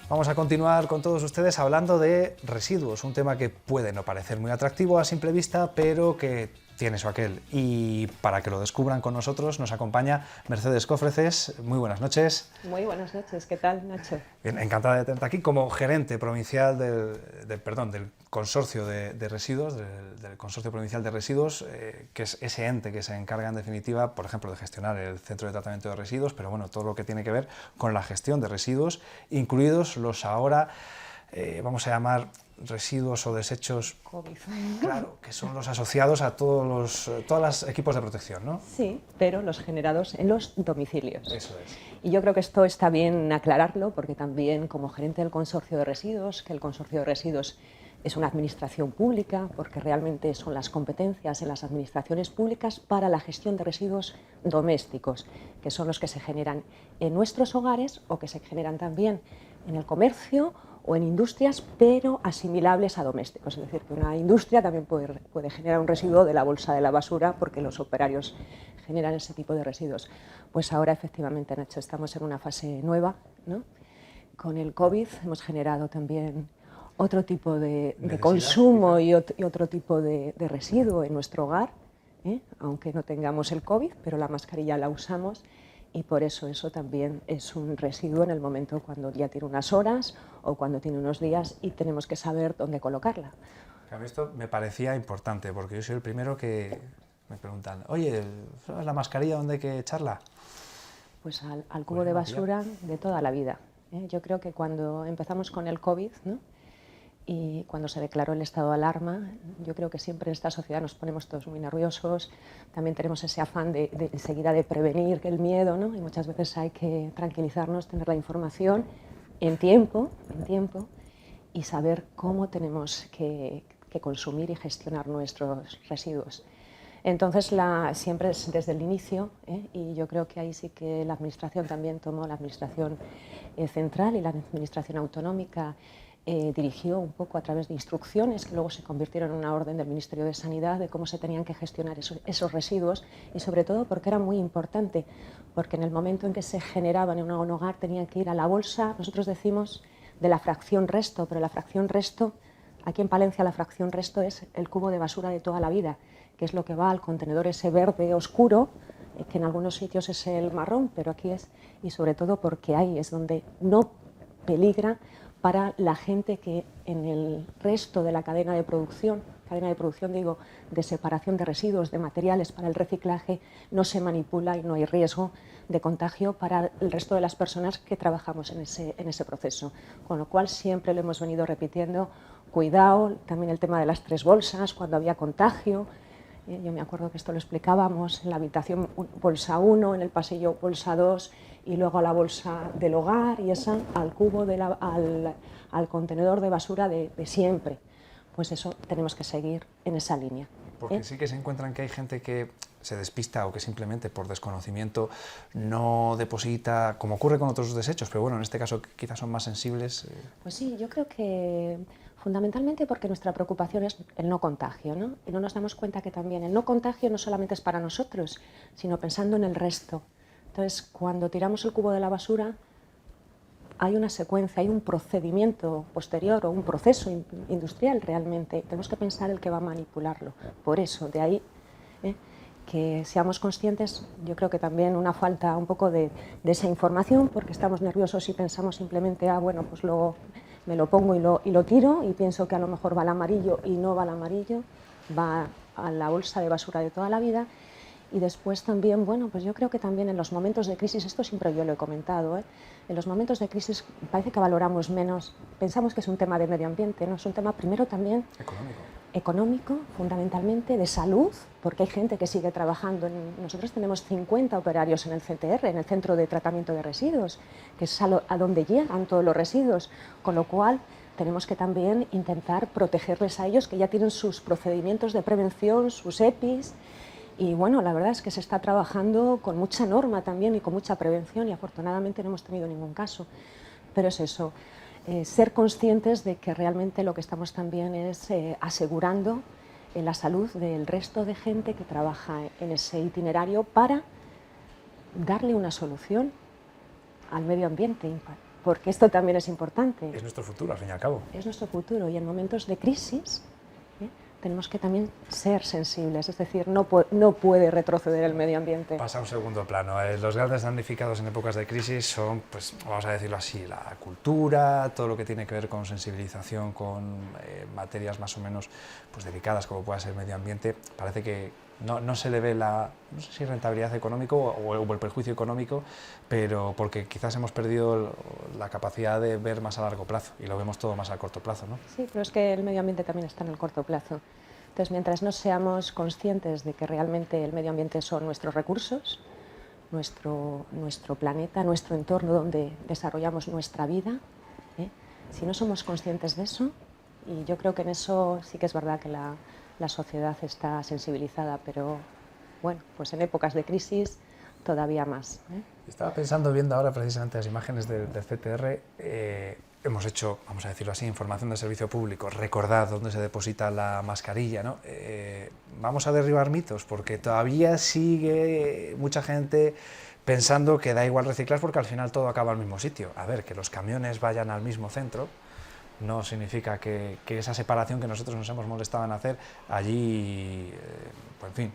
Vamos a continuar con todos ustedes hablando de residuos, un tema que puede no parecer muy atractivo a simple vista, pero que tiene su aquel. Y para que lo descubran con nosotros nos acompaña Mercedes Cofreces. Muy buenas noches. Muy buenas noches, ¿qué tal, Nacho? Bien, encantada de tenerte aquí como gerente provincial del Consorcio de Residuos, del Consorcio Provincial de Residuos, que es ese ente que se encarga en definitiva, por ejemplo, de gestionar el centro de tratamiento de residuos, pero bueno, todo lo que tiene que ver con la gestión de residuos, incluidos los ahora, vamos a llamar residuos o desechos, COVID. claro, que son los asociados a todos los equipos de protección, ¿no? Sí, pero los generados en los domicilios. Eso es. Y yo creo que esto está bien aclararlo, porque también como gerente del Consorcio de Residuos, que el Consorcio de Residuos es una administración pública, porque realmente son las competencias en las administraciones públicas para la gestión de residuos domésticos, que son los que se generan en nuestros hogares o que se generan también en el comercio o en industrias, pero asimilables a domésticos. Es decir, que una industria también puede generar un residuo de la bolsa de la basura porque los operarios generan ese tipo de residuos. Pues ahora, efectivamente, Nacho, estamos en una fase nueva, ¿no? Con el COVID hemos generado también otro tipo de consumo y otro tipo de residuo en nuestro hogar, aunque no tengamos el COVID, pero la mascarilla la usamos. Y por eso también es un residuo en el momento cuando ya tiene unas horas o cuando tiene unos días y tenemos que saber dónde colocarla. Claro, esto me parecía importante porque yo soy el primero que me preguntan, oye, ¿la mascarilla dónde hay que echarla? Pues al cubo de basura de toda la vida. Yo creo que cuando empezamos con el COVID, ¿no? Y cuando se declaró el estado de alarma, yo creo que siempre en esta sociedad nos ponemos todos muy nerviosos, también tenemos ese afán de enseguida de prevenir el miedo, ¿no? Y muchas veces hay que tranquilizarnos, tener la información en tiempo y saber cómo tenemos que consumir y gestionar nuestros residuos. Entonces, siempre es desde el inicio, y yo creo que ahí sí que la Administración también tomó, la Administración central y la Administración autonómica, dirigió un poco a través de instrucciones que luego se convirtieron en una orden del Ministerio de Sanidad de cómo se tenían que gestionar esos residuos y sobre todo porque era muy importante, porque en el momento en que se generaban en un hogar tenían que ir a la bolsa, nosotros decimos de la fracción resto, pero la fracción resto, aquí en Palencia la fracción resto es el cubo de basura de toda la vida, que es lo que va al contenedor ese verde oscuro, que en algunos sitios es el marrón, pero aquí es, y sobre todo porque ahí es donde no peligra para la gente que en el resto de la cadena de producción digo, de separación de residuos, de materiales para el reciclaje, no se manipula y no hay riesgo de contagio para el resto de las personas que trabajamos en ese proceso. Con lo cual siempre lo hemos venido repitiendo, cuidado, también el tema de las 3 bolsas, cuando había contagio. Yo me acuerdo que esto lo explicábamos en la habitación bolsa 1, en el pasillo bolsa 2 y luego a la bolsa del hogar y esa al cubo, al contenedor de basura de siempre. Pues eso tenemos que seguir en esa línea. Porque sí que se encuentran que hay gente que se despista o que simplemente por desconocimiento no deposita, como ocurre con otros desechos, pero bueno, en este caso quizás son más sensibles. Pues sí, yo creo que fundamentalmente porque nuestra preocupación es el no contagio, ¿no? Y no nos damos cuenta que también el no contagio no solamente es para nosotros, sino pensando en el resto. Entonces, cuando tiramos el cubo de la basura, hay una secuencia, hay un procedimiento posterior o un proceso industrial realmente. Tenemos que pensar el que va a manipularlo. Por eso, de ahí que seamos conscientes, yo creo que también una falta un poco de esa información, porque estamos nerviosos y pensamos simplemente, bueno, pues me lo pongo y lo tiro y pienso que a lo mejor va al amarillo y no va al amarillo, va a la bolsa de basura de toda la vida. Y después también, bueno, pues yo creo que también en los momentos de crisis, esto siempre yo lo he comentado, en los momentos de crisis parece que valoramos menos, pensamos que es un tema de medio ambiente, ¿no? Es un tema primero también económico, fundamentalmente, de salud, porque hay gente que sigue trabajando. Nosotros tenemos 50 operarios en el CTR, en el Centro de Tratamiento de Residuos, que es a donde llegan todos los residuos, con lo cual tenemos que también intentar protegerles a ellos, que ya tienen sus procedimientos de prevención, sus EPIs. Y bueno, la verdad es que se está trabajando con mucha norma también y con mucha prevención y afortunadamente no hemos tenido ningún caso. Pero es eso, ser conscientes de que realmente lo que estamos también es asegurando la salud del resto de gente que trabaja en ese itinerario para darle una solución al medio ambiente, porque esto también es importante. Es nuestro futuro, al fin y al cabo. Es nuestro futuro, y en momentos de crisis tenemos que también ser sensibles, es decir, no puede retroceder el medio ambiente. Pasa a un segundo plano. Los grandes damnificados en épocas de crisis son, pues, vamos a decirlo así, la cultura, todo lo que tiene que ver con sensibilización, con materias más o menos pues, delicadas, como pueda ser el medio ambiente. Parece que no se le ve la, no sé si rentabilidad económica o el perjuicio económico, pero porque quizás hemos perdido la capacidad de ver más a largo plazo y lo vemos todo más a corto plazo, ¿no? Sí, pero es que el medio ambiente también está en el corto plazo. Entonces, mientras no seamos conscientes de que realmente el medio ambiente son nuestros recursos, nuestro planeta, nuestro entorno donde desarrollamos nuestra vida, si no somos conscientes de eso, y yo creo que en eso sí que es verdad que la sociedad está sensibilizada, pero bueno, pues en épocas de crisis todavía más. Estaba pensando, viendo ahora precisamente las imágenes del CTR, hemos hecho, vamos a decirlo así, información de servicio público, recordad dónde se deposita la mascarilla, ¿no? Vamos a derribar mitos, porque todavía sigue mucha gente pensando que da igual reciclar porque al final todo acaba al mismo sitio. A ver, que los camiones vayan al mismo centro no significa que esa separación que nosotros nos hemos molestado en hacer allí, pues en fin,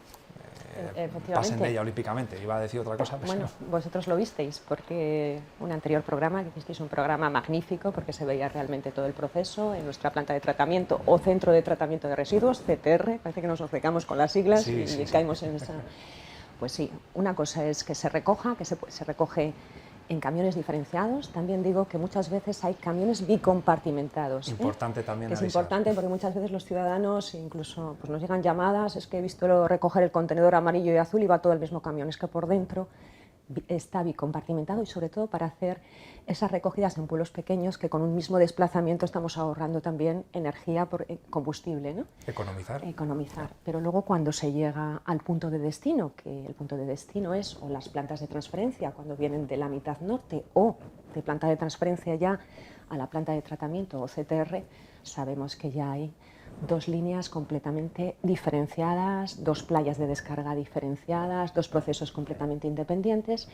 pasen de ella olímpicamente. Iba a decir otra cosa. Bueno, no. Vosotros lo visteis, porque un anterior programa, que hicisteis un programa magnífico, porque se veía realmente todo el proceso en nuestra planta de tratamiento o centro de tratamiento de residuos, CTR, parece que nos obcecamos con las siglas y caímos en esa... Pues sí, una cosa es que se recoja, que se recoge en camiones diferenciados. También digo que muchas veces hay camiones bicompartimentados. Importante también que es avisar. importante porque muchas veces los ciudadanos incluso pues nos llegan llamadas, es que he visto recoger el contenedor amarillo y azul y va todo el mismo camión. Es que por dentro está bicompartimentado, y sobre todo para hacer esas recogidas en pueblos pequeños, que con un mismo desplazamiento estamos ahorrando también energía por combustible, ¿no? Economizar. Pero luego cuando se llega al punto de destino, que el punto de destino es o las plantas de transferencia cuando vienen de la mitad norte o de planta de transferencia ya a la planta de tratamiento o CTR, sabemos que ya hay dos líneas completamente diferenciadas, dos playas de descarga diferenciadas, dos procesos completamente independientes,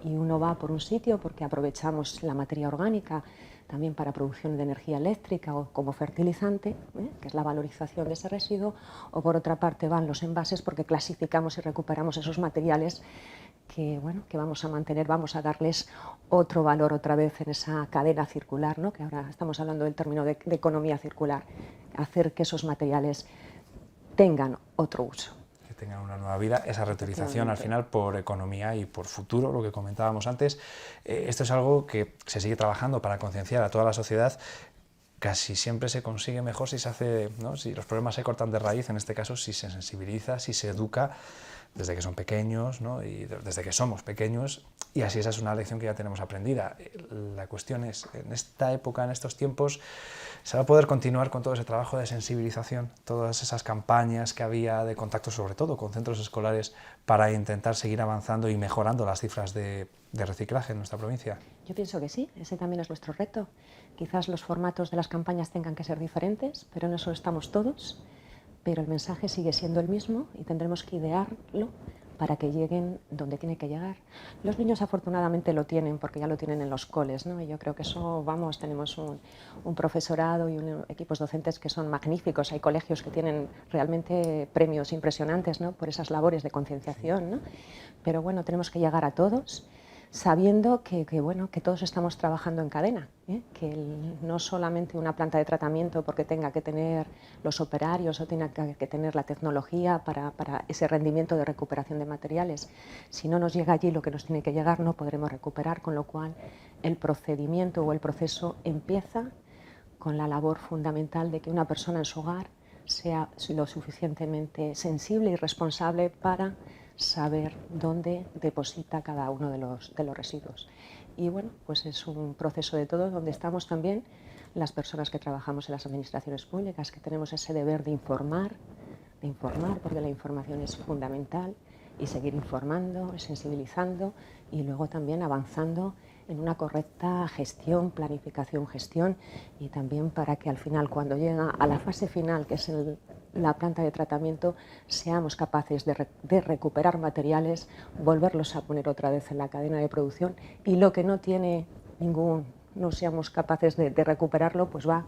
y uno va por un sitio porque aprovechamos la materia orgánica también para producción de energía eléctrica o como fertilizante, que es la valorización de ese residuo, o por otra parte van los envases porque clasificamos y recuperamos esos materiales que, bueno, que vamos a mantener, vamos a darles otro valor otra vez en esa cadena circular, ¿no? Que ahora estamos hablando del término de economía circular, hacer que esos materiales tengan otro uso. Que tengan una nueva vida, esa reutilización al final por economía y por futuro, lo que comentábamos antes. Esto es algo que se sigue trabajando para concienciar a toda la sociedad. Casi siempre se consigue mejor si se hace, ¿no? Si los problemas se cortan de raíz, en este caso si se sensibiliza, si se educa desde que son pequeños, ¿no? Y desde que somos pequeños, y así esa es una lección que ya tenemos aprendida. La cuestión es, en esta época, en estos tiempos, se va a poder continuar con todo ese trabajo de sensibilización, todas esas campañas que había de contacto, sobre todo con centros escolares, para intentar seguir avanzando y mejorando las cifras de reciclaje en nuestra provincia. Yo pienso que sí, ese también es nuestro reto. Quizás los formatos de las campañas tengan que ser diferentes, pero en eso estamos todos. Pero el mensaje sigue siendo el mismo y tendremos que idearlo para que lleguen donde tiene que llegar. Los niños afortunadamente lo tienen porque ya lo tienen en los coles, ¿no? Y yo creo que eso, vamos, tenemos un profesorado y equipos docentes que son magníficos. Hay colegios que tienen realmente premios impresionantes, ¿no? Por esas labores de concienciación, ¿no? Pero bueno, tenemos que llegar a todos, sabiendo que todos estamos trabajando en cadena, que no solamente una planta de tratamiento porque tenga que tener los operarios o tenga que tener la tecnología para ese rendimiento de recuperación de materiales. Si no nos llega allí lo que nos tiene que llegar, no podremos recuperar, con lo cual el procedimiento o el proceso empieza con la labor fundamental de que una persona en su hogar sea lo suficientemente sensible y responsable para saber dónde deposita cada uno de los residuos. Y bueno, pues es un proceso de todo donde estamos también las personas que trabajamos en las administraciones públicas, que tenemos ese deber de informar, porque la información es fundamental, y seguir informando, sensibilizando y luego también avanzando en una correcta gestión, planificación, gestión, y también para que al final, cuando llega a la fase final, que es la planta de tratamiento, seamos capaces de recuperar materiales, volverlos a poner otra vez en la cadena de producción, y lo que no tiene no seamos capaces de recuperarlo, pues va,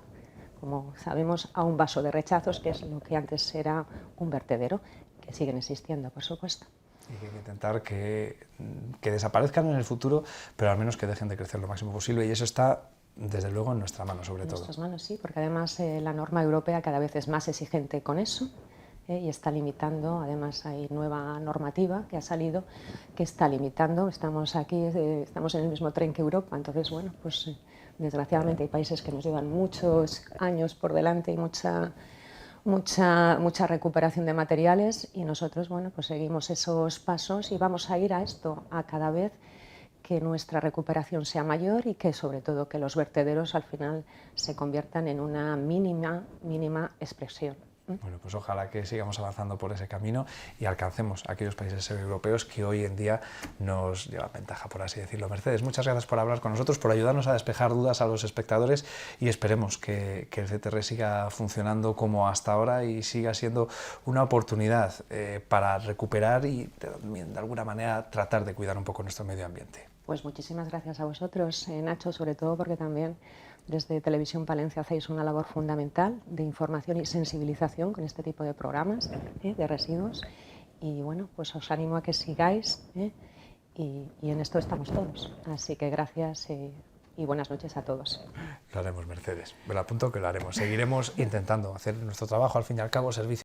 como sabemos, a un vaso de rechazos, que es lo que antes era un vertedero, que siguen existiendo, por supuesto. Y que hay que intentar que desaparezcan en el futuro, pero al menos que dejen de crecer lo máximo posible, y eso está desde luego en nuestra mano, sobre todo. En nuestras manos, sí, porque además la norma europea cada vez es más exigente con eso, y está limitando. Además hay nueva normativa que ha salido que está limitando. Estamos aquí, estamos en el mismo tren que Europa, entonces bueno, pues desgraciadamente hay países que nos llevan muchos años por delante y mucha recuperación de materiales, y nosotros bueno, pues seguimos esos pasos y vamos a ir a esto, a cada vez que nuestra recuperación sea mayor y que sobre todo que los vertederos al final se conviertan en una mínima expresión. Bueno, pues ojalá que sigamos avanzando por ese camino y alcancemos a aquellos países europeos que hoy en día nos llevan ventaja, por así decirlo. Mercedes, muchas gracias por hablar con nosotros, por ayudarnos a despejar dudas a los espectadores, y esperemos que el CTR siga funcionando como hasta ahora y siga siendo una oportunidad para recuperar y de alguna manera tratar de cuidar un poco nuestro medio ambiente. Pues muchísimas gracias a vosotros, Nacho, sobre todo porque también desde Televisión Palencia hacéis una labor fundamental de información y sensibilización con este tipo de programas de residuos, y bueno, pues os animo a que sigáis, y en esto estamos todos. Así que gracias y buenas noches a todos. Lo haremos, Mercedes. Me lo apunto que lo haremos. Seguiremos intentando hacer nuestro trabajo, al fin y al cabo, servicio